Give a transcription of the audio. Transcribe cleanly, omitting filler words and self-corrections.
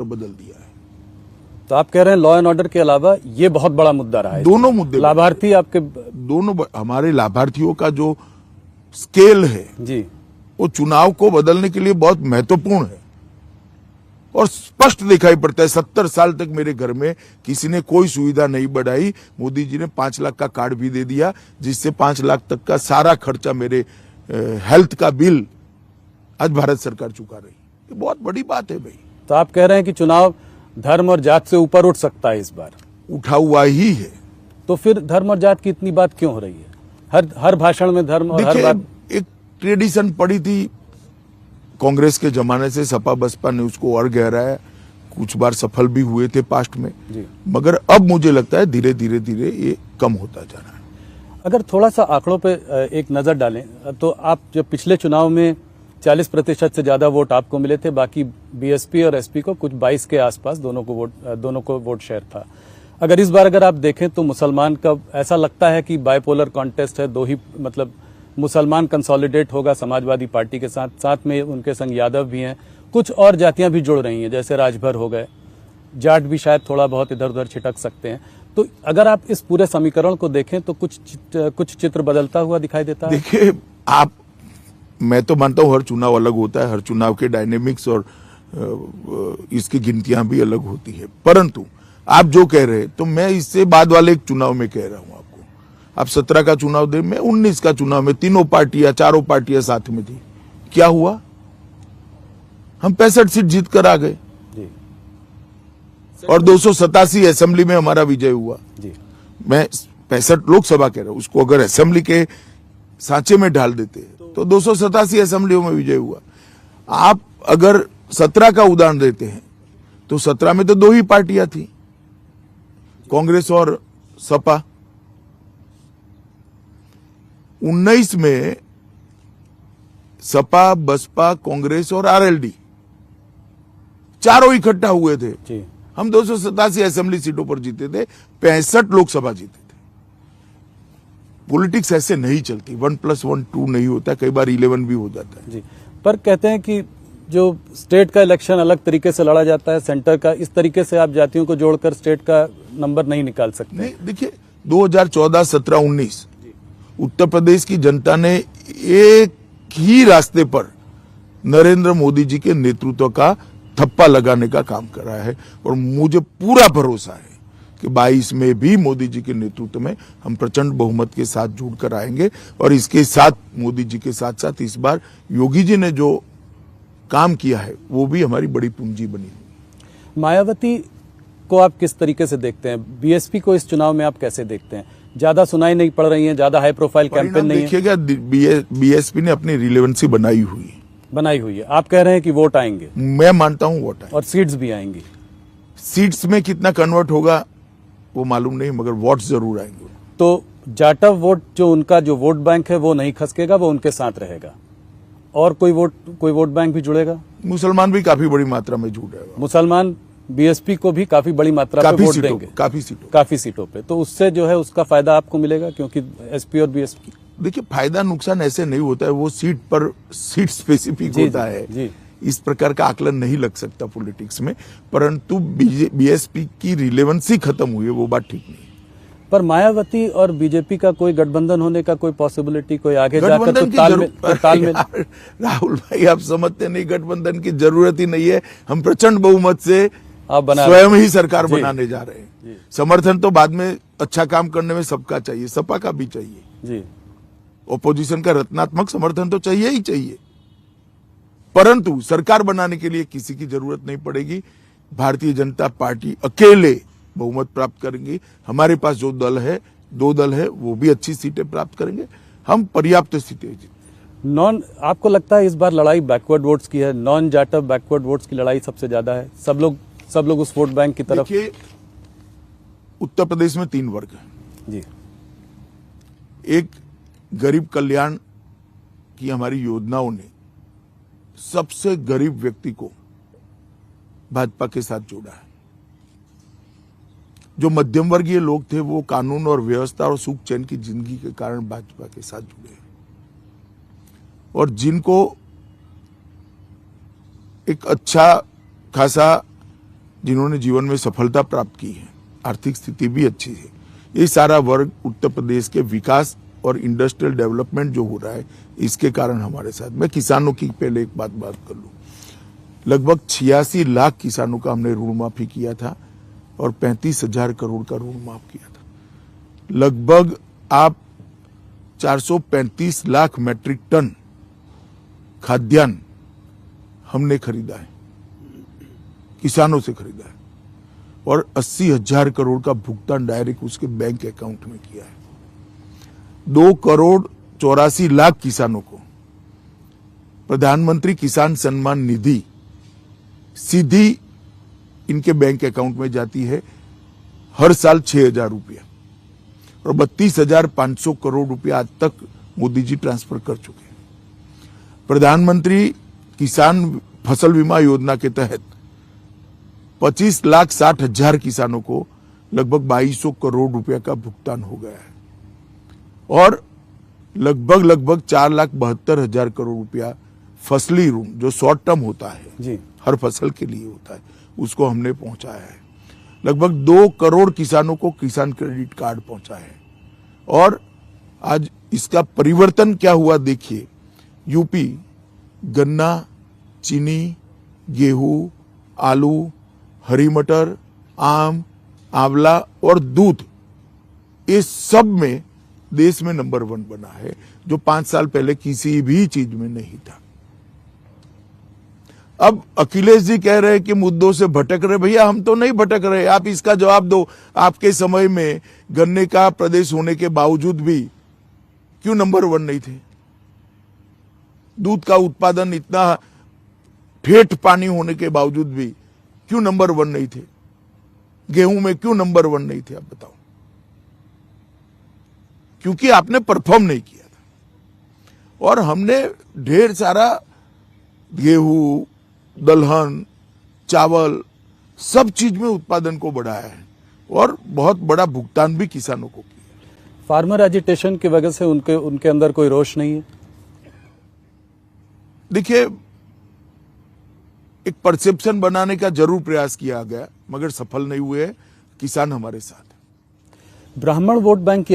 बदल दिया है। तो आप कह रहे हैं लॉ एंड ऑर्डर के अलावा ये बहुत बड़ा मुद्दा रहा है। दोनों मुद्दे, लाभार्थी आपके दोनों, हमारे लाभार्थियों का जो स्केल है जी, वो चुनाव को बदलने के लिए बहुत महत्वपूर्ण है और स्पष्ट दिखाई पड़ता है। 70 साल तक मेरे घर में किसी ने कोई सुविधा नहीं बढ़ाई। मोदी जी ने 5 लाख का कार्ड भी दे दिया, जिससे 5 लाख तक का सारा खर्चा मेरे हेल्थ का बिल आज भारत सरकार चुका रही। ये बहुत बड़ी बात है भाई। तो आप कह रहे हैं कि चुनाव धर्म और जात से ऊपर उठ सकता है इस बार? उठा हुआ ही है। तो फिर धर्म और जात की इतनी बात क्यों हो रही है? हर भाषण में धर्म और हर बात। एक ट्रेडिशन पड़ी थी कांग्रेस के जमाने से, सपा बसपा ने उसको और गहराया, कुछ बार सफल भी हुए थे पास्ट में, मगर अब मुझे लगता है धीरे धीरे धीरे ये कम होता जा रहा है। अगर थोड़ा सा आंकड़ों पे एक नजर डालें तो आप जब पिछले चुनाव में 40% से ज्यादा वोट आपको मिले थे, बाकी बीएसपी और एसपी को कुछ 22 के आसपास दोनों को वोट शेयर था। अगर इस बार अगर आप देखें तो मुसलमान का ऐसा लगता है कि बाइपोलर कॉन्टेस्ट है, दो ही मतलब मुसलमान कंसोलिडेट होगा समाजवादी पार्टी के साथ, साथ में उनके संग यादव भी हैं, कुछ और जातियां भी जुड़ रही हैं, जैसे राजभर हो गए, जाट भी शायद थोड़ा बहुत इधर उधर छिटक सकते हैं। तो अगर आप इस पूरे समीकरण को देखें तो कुछ चित्र बदलता हुआ दिखाई देता है। देखिए आप, मैं तो मानता हूं हर चुनाव अलग होता है, हर चुनाव के डायनेमिक्स और इसकी गिनतियां भी अलग होती है, परंतु आप जो कह रहे हैं तो मैं इससे बाद वाले एक चुनाव में कह रहा हूं आपको। आप 17 का चुनाव दे, मैं 19 का चुनाव में चारों पार्टियां साथ में थी, क्या हुआ? हम 65 सीट जीत कर आ गए और 287 असेंबली में हमारा विजय हुआ जी। मैं 65 लोकसभा कह रहा हूं, उसको अगर असेंबली के सांचे में ढाल देते तो 287 असेंबलियों में विजय हुआ। आप अगर 17 का उदाहरण देते हैं तो 17 में तो 2 ही पार्टियां थी, कांग्रेस और सपा। 19 में सपा, बसपा, कांग्रेस और आरएलडी चारों इकट्ठा हुए थे जी। हम 287 असेंबली सीटों पर जीते थे, 65 लोकसभा जीते थे। पॉलिटिक्स ऐसे नहीं चलती, 1+1 2 नहीं होता, कई बार 11 भी हो जाता है जी। पर कहते हैं कि जो स्टेट का इलेक्शन अलग तरीके से लड़ा जाता है, सेंटर का इस तरीके से आप जातियों को जोड़कर स्टेट का नंबर नहीं निकाल सकते। नहीं, देखिए 2014, 17, 19 उत्तर प्रदेश की जनता ने एक ही रास्ते पर नरेंद्र मोदी जी के नेतृत्व का थप्पा लगाने का काम करा है और मुझे पूरा भरोसा है कि 22 में भी मोदी जी के नेतृत्व में हम प्रचंड बहुमत के साथ जुड़कर आएंगे। और इसके साथ मोदी जी के साथ साथ इस बार योगी जी ने जो काम किया है वो भी हमारी बड़ी पूंजी बनी। मायावती को आप किस तरीके से देखते हैं? बीएसपी को इस चुनाव में आप कैसे देखते हैं? ज्यादा सुनाई नहीं पड़ रही है, ज्यादा हाई प्रोफाइल कैंपेन नहीं है। देखिएगा, बीएसपी ने अपनी रिलेवेंसी बनाई हुई है। आप कह रहे हैं कि वोट आएंगे? मैं मानता हूं वोट आएंगे और सीट्स भी आएंगी। सीट्स में कितना कन्वर्ट होगा वो मालूम नहीं, मगर वोट जरूर आएंगे। तो जाटव वोट जो उनका जो वोट बैंक है वो नहीं खसकेगा, वो उनके साथ रहेगा। और कोई वोट बैंक भी जुड़ेगा? मुसलमान भी काफी बड़ी मात्रा में जुड़ेगा। मुसलमान बीएसपी को भी काफी बड़ी मात्रा में वोट देंगे, काफी सीटों पे। तो उससे जो है उसका फायदा आपको मिलेगा, क्योंकि एसपी और बीएसपी। देखिए, फायदा नुकसान ऐसे नहीं होता है, वो सीट स्पेसिफिक होता है जी। इस प्रकार का आकलन नहीं लग सकता पॉलिटिक्स में, परंतु बीएसपी की रिलेवेंसी खत्म हुई है, वो बात ठीक नहीं। पर मायावती और बीजेपी का कोई गठबंधन होने का कोई पॉसिबिलिटी, कोई आगे जाकर तो तालमेल? राहुल भाई, आप समझते नहीं, गठबंधन की जरूरत ही नहीं है। हम प्रचंड बहुमत से स्वयं ही सरकार बनाने जा रहे हैं। समर्थन तो बाद में, अच्छा काम करने में सबका चाहिए, सपा का भी चाहिए जी। ओपोजिशन का रत्नात्मक समर्थन तो चाहिए ही चाहिए, परंतु सरकार बनाने के लिए किसी की जरूरत नहीं पड़ेगी। भारतीय जनता पार्टी अकेले बहुमत प्राप्त करेंगी। हमारे पास जो दल है, 2 दल है, वो भी अच्छी सीटें प्राप्त करेंगे। हम पर्याप्त सीटें जीतेंगे। आपको लगता है इस बार लड़ाई बैकवर्ड वोट्स की है? नॉन जाटव बैकवर्ड वोट्स की लड़ाई सबसे ज्यादा है? सब लोग उस वोट बैंक की तरफ। देखिए, उत्तर प्रदेश में 3 वर्ग है जी। एक, गरीब कल्याण की हमारी योजनाओं ने सबसे गरीब व्यक्ति को भाजपा के साथ जोड़ा है। जो मध्यम वर्गीय लोग थे वो कानून और व्यवस्था और सुख चैन की जिंदगी के कारण भाजपा के साथ जुड़े, और जिनको एक अच्छा खासा जिन्होंने जीवन में सफलता प्राप्त की है, आर्थिक स्थिति भी अच्छी है, ये सारा वर्ग उत्तर प्रदेश के विकास और इंडस्ट्रियल डेवलपमेंट जो हो रहा है इसके कारण हमारे साथ। मैं किसानों की पहले एक बात कर लूं, लगभग 86 लाख किसानों का हमने ऋण माफी किया था और 35,000 करोड़ का ऋण माफ किया था। लगभग आप 435 लाख मैट्रिक टन खाद्यान्न हमने खरीदा है, किसानों से खरीदा है और 80,000 करोड़ का भुगतान डायरेक्ट उसके बैंक अकाउंट में किया है। 2,84,00,000 किसानों को प्रधानमंत्री किसान सम्मान निधि सीधी इनके बैंक अकाउंट में जाती है, हर साल 6,000 रुपया और 32,500 करोड़ रुपया आज तक मोदी जी ट्रांसफर कर चुके हैं। प्रधानमंत्री किसान फसल बीमा योजना के तहत 25,60,000 किसानों को लगभग 2,200 करोड़ रुपया का भुगतान हो गया है और लगभग 4,72,000 करोड़ रुपया फसली ऋण जो शॉर्ट टर्म होता है जी, हर फसल के लिए होता है, उसको हमने पहुंचाया है। लगभग 2 करोड़ किसानों को किसान क्रेडिट कार्ड पहुंचा है और आज इसका परिवर्तन क्या हुआ देखिए। यूपी गन्ना, चीनी, गेहूं, आलू, हरी मटर, आम, आंवला और दूध, इस सब में देश में नंबर 1 बना है, जो 5 साल पहले किसी भी चीज में नहीं था। अब अखिलेश जी कह रहे हैं कि मुद्दों से भटक रहे, भैया हम तो नहीं भटक रहे, आप इसका जवाब दो। आपके समय में गन्ने का प्रदेश होने के बावजूद भी क्यों नंबर 1 नहीं थे? दूध का उत्पादन इतना ठेठ पानी होने के बावजूद भी क्यों नंबर 1 नहीं थे? गेहूं में क्यों नंबर 1 नहीं थे? आप बताओ। क्योंकि आपने परफॉर्म नहीं किया था और हमने ढेर सारा गेहूं, दलहन, चावल, सब चीज में उत्पादन को बढ़ाया है और बहुत बड़ा भुगतान भी किसानों को किया। फार्मर एजिटेशन की वजह से उनके अंदर कोई रोष नहीं है? देखिए, एक परसेप्शन बनाने का जरूर प्रयास किया गया मगर सफल नहीं हुए। किसान हमारे साथ है। ब्राह्मण वोट बैंक की